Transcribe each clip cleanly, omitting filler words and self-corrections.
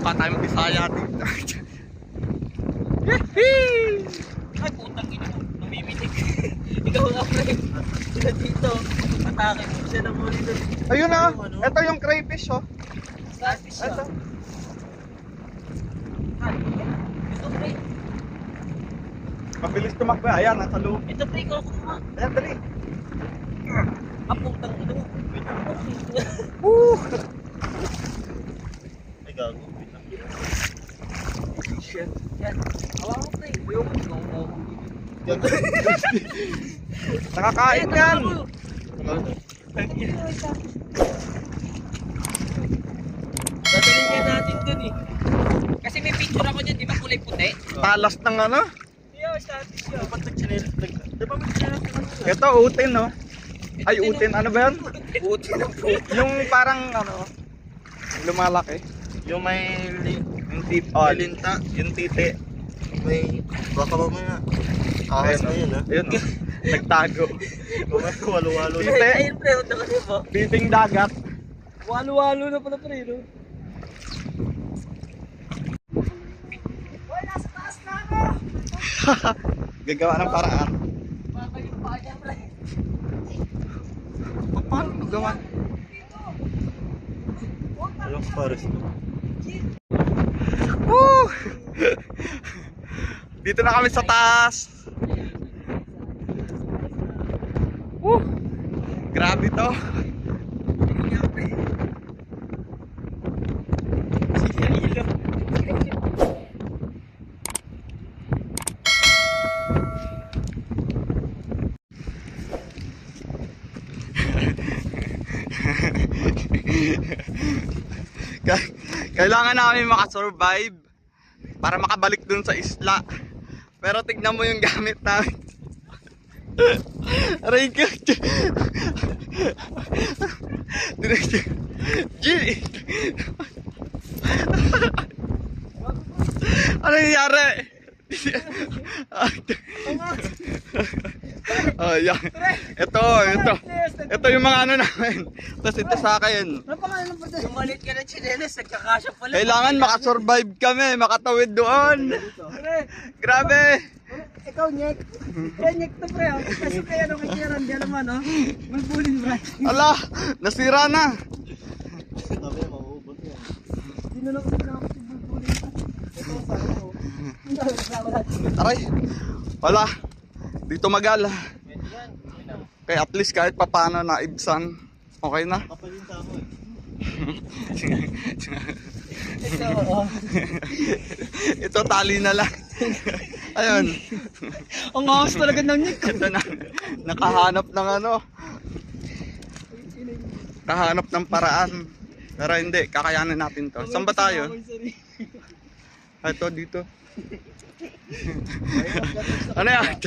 Mukha tayong Bisaya dito. Ay, putang ina mo. Namimitig. Ikaw nga, pre. Sila dito. Atake mo siya ng muli doon. Ayun na. Ito yung crayfish, oh. Sabi siya. Ito. Ay, ito, pre. Mabilis tumakbo. Ayan, nasa loob. Ito, pre. Ikaw kumuha. Ayan, dali. Ah, putang ina mo. Woo! Ay, gago. Shit. Yan. Hawa ko, pre. Ayaw ko. Ikaw ko. Nakakain yan. Dadalhin nga natin dun eh. Kasi may picture ako dyan, di ba kulay puti? Talas ng ano. Yeah, status yun. Dapat nag-chinelas. Di ba mag-chinelas naman? Ito, utin, no? Ay, utin. Ano ba yan? Utin ang puti. Yung parang, ano, lumalaki. Yung may Yung tip, may linta, yung titi. may baka mamaya. Ahas na yun, ha? Ayun, oh. Nagtago. Mamaya walo-walo na. Titi. Ayun pre, unta kasi mo. Titing dagat. Walo-walo na pala pre, no? Gagawa ng paraan. Baka yung paa niya pre. Paano magawa? Yung forest to. Woo! Dito na kami sa taas. Woo! Grabe to. Kailangan namin makasurvive para makabalik dun sa isla. Pero tignan mo yung gamit namin. Aray ka. G. Ano nangyari? Oh, yan. Ito yung mga ano namin. Tapos ito sa akin. Yung malit ka na chinelas, nagkakasya pala. Kailangan makasurvive kami, makatawid doon. Grabe. Ikaw, Nyek. Nyek to pre, oh. Kasi kaya nung kikiran, di naman, oh. Malbulin ba? Ala, nasira na. Sabi niya, mauubos yan. Di na lang ako bulbulin pa. Ito, saan ako. Hindi ako kasama natin. Aray, wala. Dito magala. Kaya at least kahit papano na ibsan. Okay na. Kapalin sa ako eh. Ito, oh. Ito tali na lang. Ayun. Ang angas talaga ng Nyek. Ito na. Nakahanap ng ano. Kahanap ng paraan. Pero hindi, kakayanin natin to. Saan ba tayo? Ito, dito. Ano yan?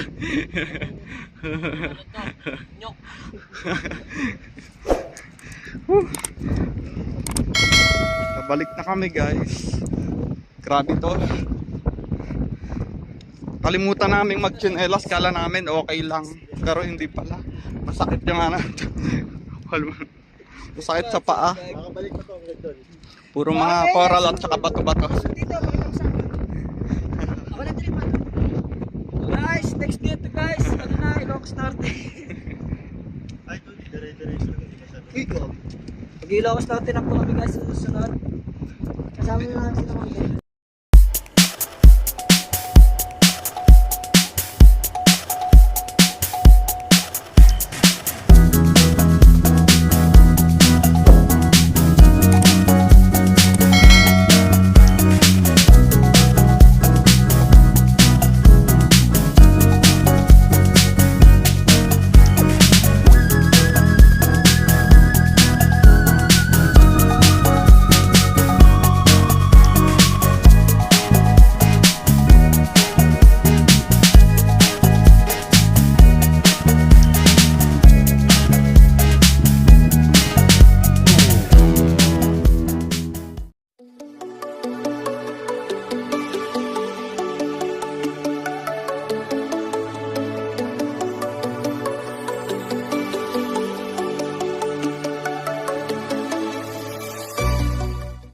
Nyok. Nabalik na kami guys. Grabe to. Kalimutan namin mag-chinelas. Kala namin okay lang. Pero hindi pala. Masakit yung ano. Masakit sa paa. Makabalik pa to hanggang doon. Puro mga coral at saka bato-bato. Dito, makita ko sa akin. Ako na trip, man. Guys, next dito guys. Ano na, Ilocos Norte. Ay, doon, dire-diretso lang. Hindi masyado. Pag Ilocos Norte na po kami guys sa susunod. Kasama na lang sila mga